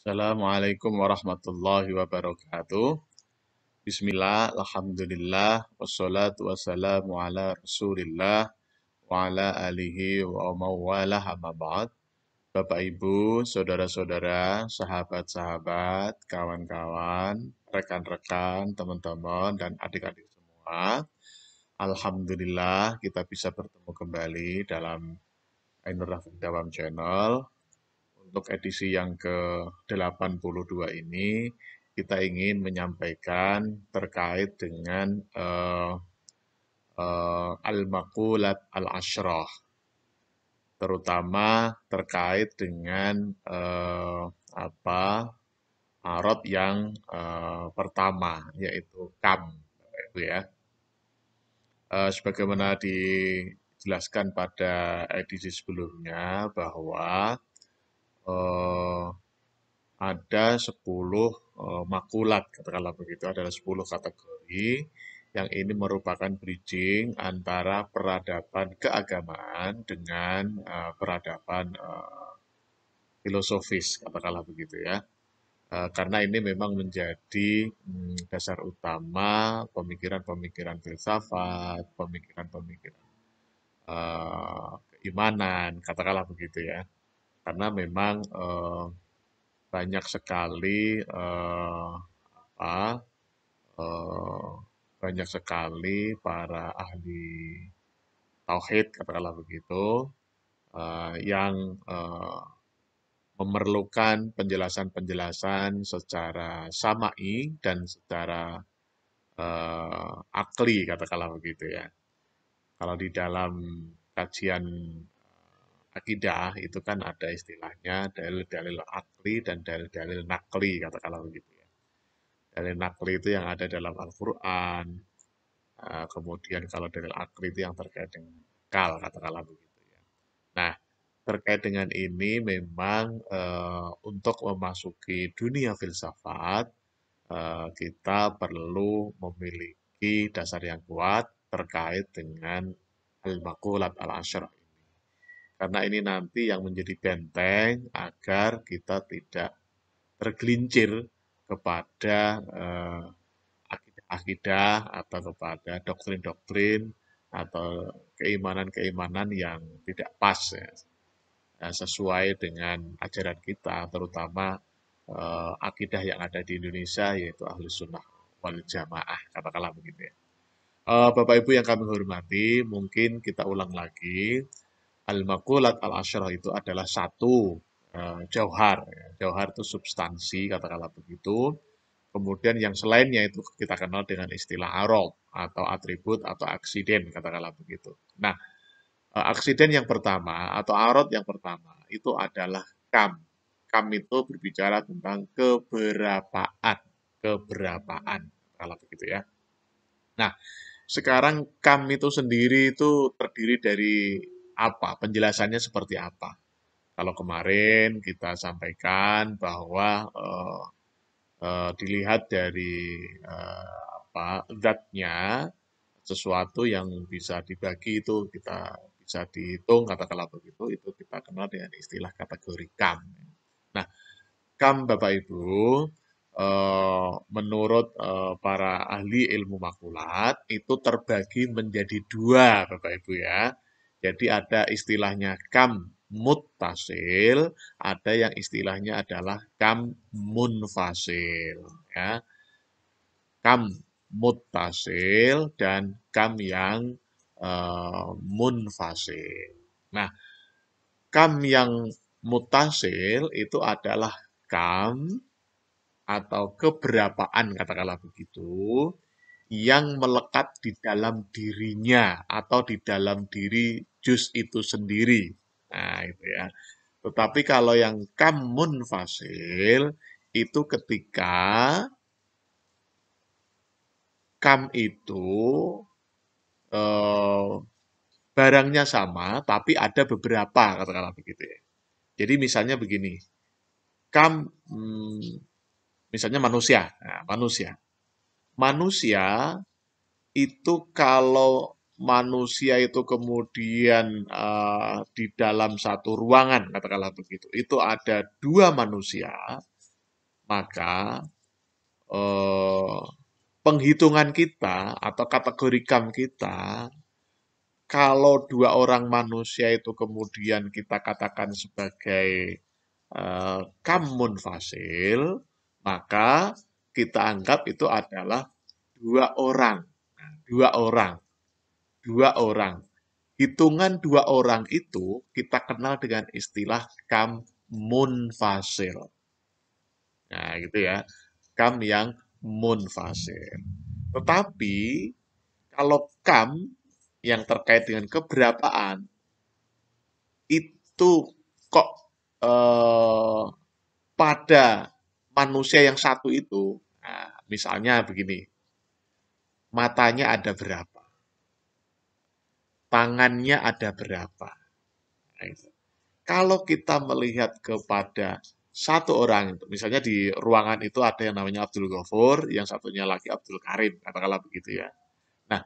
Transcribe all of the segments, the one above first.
Assalamualaikum warahmatullahi wabarakatuh. Bismillah, alhamdulillah, wassalatu wassalamu ala rasulillah, wa ala alihi wa mawalah amma ba'd. Bapak Ibu, saudara-saudara, sahabat-sahabat, kawan-kawan, rekan-rekan, teman-teman, dan adik-adik semua. Alhamdulillah kita bisa bertemu kembali dalam Ainur Rafiq Dawam Channel. Untuk edisi yang ke-82 ini, kita ingin menyampaikan terkait dengan al-maqulat al-ashrah, terutama terkait dengan apa arot yang pertama, yaitu kam, itu ya. Sebagaimana dijelaskan pada edisi sebelumnya bahwa ada 10 makulat, katakanlah begitu, adalah 10 kategori yang ini merupakan bridging antara peradaban keagamaan dengan peradaban filosofis, katakanlah begitu ya. Karena ini memang menjadi dasar utama pemikiran-pemikiran filsafat, pemikiran-pemikiran keimanan, katakanlah begitu ya. Karena memang banyak sekali apa, eh, banyak sekali para ahli tauhid, katakanlah begitu, yang memerlukan penjelasan-penjelasan secara samai dan secara akli, katakanlah begitu ya. Kalau di dalam kajian akidah itu kan ada istilahnya dalil-dalil akli dan dalil-dalil nakli, katakanlah begitu ya. Dalil nakli itu yang ada dalam Al-Quran, kemudian kalau dalil akli itu yang terkait dengan akal, katakanlah begitu ya. Nah, terkait dengan ini memang untuk memasuki dunia filsafat, kita perlu memiliki dasar yang kuat terkait dengan al-maqulat al-asyrah ini. Karena ini nanti yang menjadi benteng agar kita tidak tergelincir kepada akidah-akidah atau kepada doktrin-doktrin atau keimanan-keimanan yang tidak pas ya, sesuai dengan ajaran kita, terutama akidah yang ada di Indonesia yaitu Ahlus Sunnah wal Jamaah, katakanlah begitu ya. Bapak Ibu yang kami hormati, mungkin kita ulang lagi. Al-maqulat al-asyrah itu adalah satu jauhar. Jauhar itu substansi, katakanlah begitu. Kemudian yang selainnya itu kita kenal dengan istilah arad atau atribut atau aksiden, katakanlah begitu. Nah, aksiden yang pertama atau arad yang pertama itu adalah kam. Kam itu berbicara tentang keberapaan, keberapaan, kalau begitu ya. Nah, sekarang kam itu sendiri itu terdiri dari apa? Penjelasannya seperti apa? Kalau kemarin kita sampaikan bahwa dilihat dari apa zatnya, sesuatu yang bisa dibagi itu kita bisa dihitung, katakanlah begitu, itu kita kenal dengan istilah kategori kam. Nah, kam Bapak Ibu, menurut para ahli ilmu makulat itu terbagi menjadi dua Bapak Ibu ya. Jadi ada istilahnya kam muttasil, ada yang istilahnya adalah kam munfasil ya. Kam muttasil dan kam yang munfasil. Nah, kam yang mutasil itu adalah kam atau keberapaan, katakanlah begitu, yang melekat di dalam dirinya atau di dalam diri juz itu sendiri. Nah, itu ya. Tetapi kalau yang kam munfasil itu ketika kam itu eh, barangnya sama, tapi ada beberapa, katakanlah begitu ya. Jadi misalnya begini, kam, misalnya manusia, nah, manusia. Manusia itu kalau manusia itu kemudian di dalam satu ruangan, katakanlah begitu, itu ada dua manusia, maka eh, penghitungan kita atau kategori kam kita, kalau dua orang manusia itu kemudian kita katakan sebagai kam munfasil, maka kita anggap itu adalah dua orang. Nah, dua orang, dua orang. Hitungan dua orang itu kita kenal dengan istilah kam munfasil. Nah, gitu ya. Kam yang munfasil. Tetapi kalau kam yang terkait dengan keberapaan itu kok eh, pada manusia yang satu itu, nah, misalnya begini, matanya ada berapa, tangannya ada berapa. Nah, itu. Kalau kita melihat kepada satu orang, misalnya di ruangan itu ada yang namanya Abdul Ghafur, yang satunya lagi Abdul Karim, katakanlah begitu ya. Nah,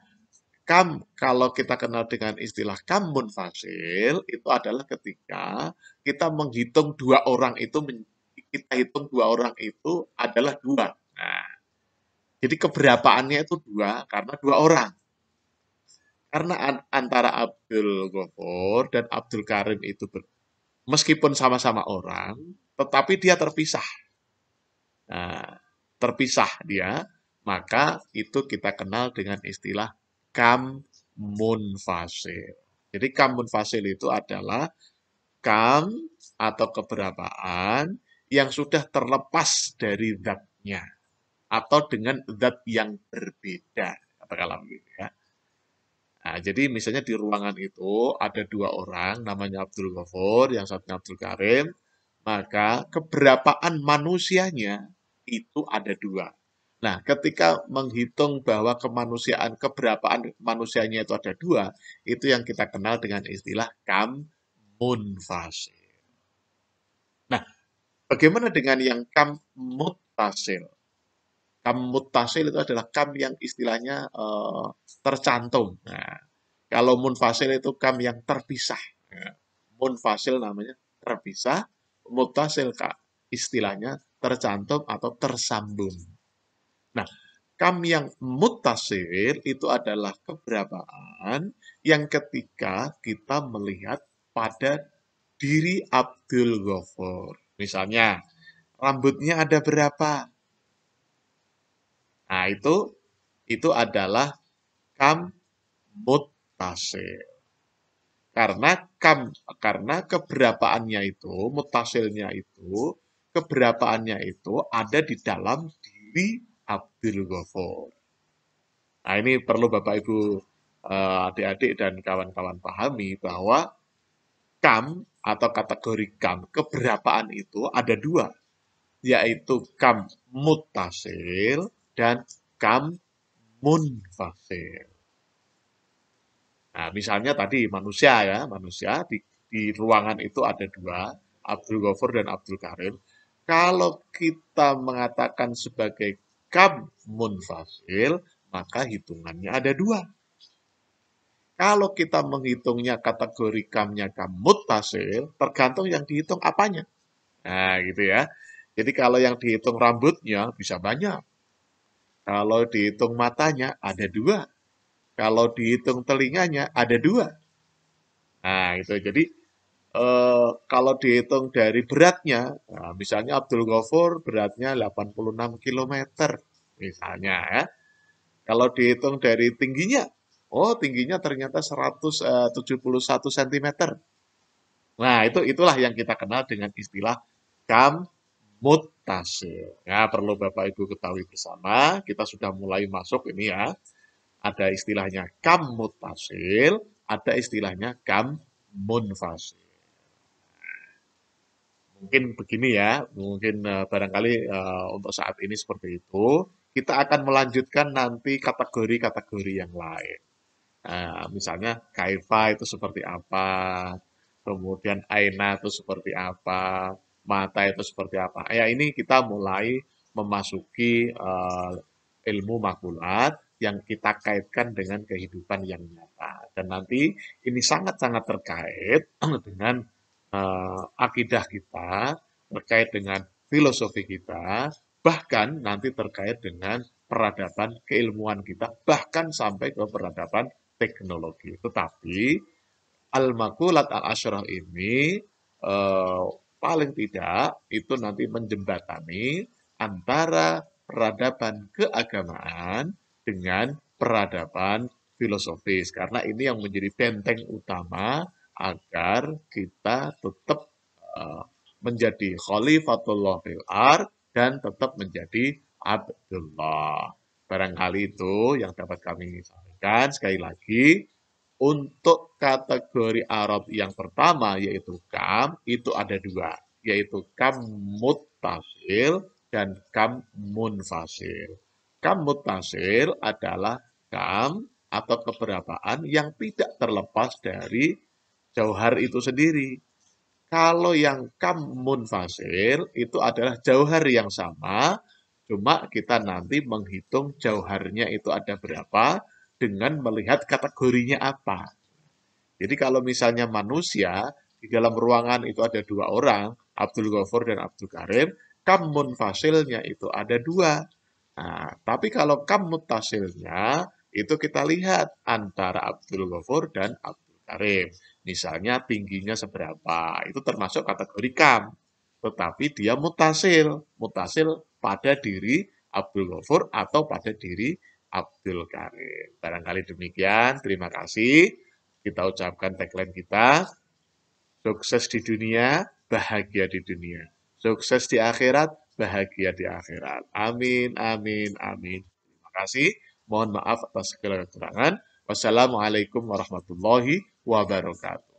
kalau kita kenal dengan istilah kam munfasil, itu adalah ketika kita menghitung dua orang itu, kita hitung dua orang itu adalah dua. Nah, jadi keberapaannya itu dua karena dua orang. Karena antara Abdul Ghafur dan Abdul Karim itu meskipun sama-sama orang, tetapi dia terpisah. Nah, terpisah dia, maka itu kita kenal dengan istilah kam munfasil. Jadi kam munfasil itu adalah kam atau keberapaan yang sudah terlepas dari zatnya atau dengan zat yang berbeda. Katakanlah begitu ya. Nah, jadi misalnya di ruangan itu ada dua orang, namanya Abdul Ghafur, yang satunya Abdul Karim, maka keberapaan manusianya itu ada dua. Nah, ketika menghitung bahwa kemanusiaan, keberapaan manusianya itu ada dua, itu yang kita kenal dengan istilah kam munfasil. Nah, bagaimana dengan yang kam muttasil? Kam muttasil itu adalah kam yang istilahnya tercantum. Nah, kalau munfasil itu kam yang terpisah. Nah, munfasil namanya terpisah, muttasil kak istilahnya tercantum atau tersambung. Nah, kam yang muttasil itu adalah keberapaan yang ketika kita melihat pada diri Abdul Ghafur. Misalnya, rambutnya ada berapa? Nah, itu adalah kam muttasil. Karena karena keberapaannya itu, mutasilnya itu, keberapaannya itu ada di dalam diri Abdul Ghafur. Nah, ini perlu Bapak Ibu adik-adik dan kawan-kawan pahami bahwa kam atau kategori kam, keberapaan itu ada dua, yaitu kam mutasil dan kam munfasil. Nah, misalnya tadi manusia ya, manusia di ruangan itu ada dua, Abdul Ghafur dan Abdul Karim. Kalau kita mengatakan sebagai kam munfasil, maka hitungannya ada dua. Kalau kita menghitungnya kategori kamnya kam muttasil, tergantung yang dihitung apanya. Nah, gitu ya. Jadi kalau yang dihitung rambutnya bisa banyak. Kalau dihitung matanya ada dua. Kalau dihitung telinganya ada dua. Nah, itu jadi kalau dihitung dari beratnya, nah, misalnya Abdul Ghafur beratnya 86 kilometer, misalnya ya. Kalau dihitung dari tingginya, oh tingginya ternyata 171 cm. Nah, itulah yang kita kenal dengan istilah kam muttasil. Ya, perlu Bapak Ibu ketahui bersama, kita sudah mulai masuk ini ya. Ada istilahnya kam muttasil, ada istilahnya kam munfasil. Mungkin begini ya, mungkin barangkali untuk saat ini seperti itu. Kita akan melanjutkan nanti kategori-kategori yang lain. Misalnya kaifa itu seperti apa, kemudian aina itu seperti apa, mata itu seperti apa. Ya ini kita mulai memasuki ilmu makulat yang kita kaitkan dengan kehidupan yang nyata. Dan nanti ini sangat-sangat terkait dengan akidah kita, terkait dengan filosofi kita, bahkan nanti terkait dengan peradaban keilmuan kita, bahkan sampai ke peradaban teknologi. Tetapi al-makulat al-asyrah ini eh, paling tidak itu nanti menjembatani antara peradaban keagamaan dengan peradaban filosofis. Karena ini yang menjadi benteng utama agar kita tetap eh, menjadi khalifatullah fil ard dan tetap menjadi Abdullah. Barangkali itu yang dapat kami sampaikan. Sekali lagi, untuk kategori Arab yang pertama yaitu kam, itu ada dua, yaitu kam muttasil dan kam munfasil. Kam muttasil adalah kam atau keberapaan yang tidak terlepas dari jauhar itu sendiri. Kalau yang kam munfasil itu adalah jauhar yang sama, cuma kita nanti menghitung jauharnya itu ada berapa dengan melihat kategorinya apa. Jadi kalau misalnya manusia di dalam ruangan itu ada dua orang, Abdul Ghafur dan Abdul Karim, kam munfasilnya itu ada dua. Nah, tapi kalau kam muttasilnya itu kita lihat antara Abdul Ghafur dan Abdul Karim. Misalnya tingginya seberapa, itu termasuk kategori kam. Tetapi dia mutasil, mutasil pada diri Abdul Ghafur atau pada diri Abdul Karim. Barangkali demikian, terima kasih. Kita ucapkan tagline kita, sukses di dunia, bahagia di dunia. Sukses di akhirat, bahagia di akhirat. Amin, amin, amin. Terima kasih. Mohon maaf atas segala kekurangan. Wassalamualaikum warahmatullahi wabarakatuh.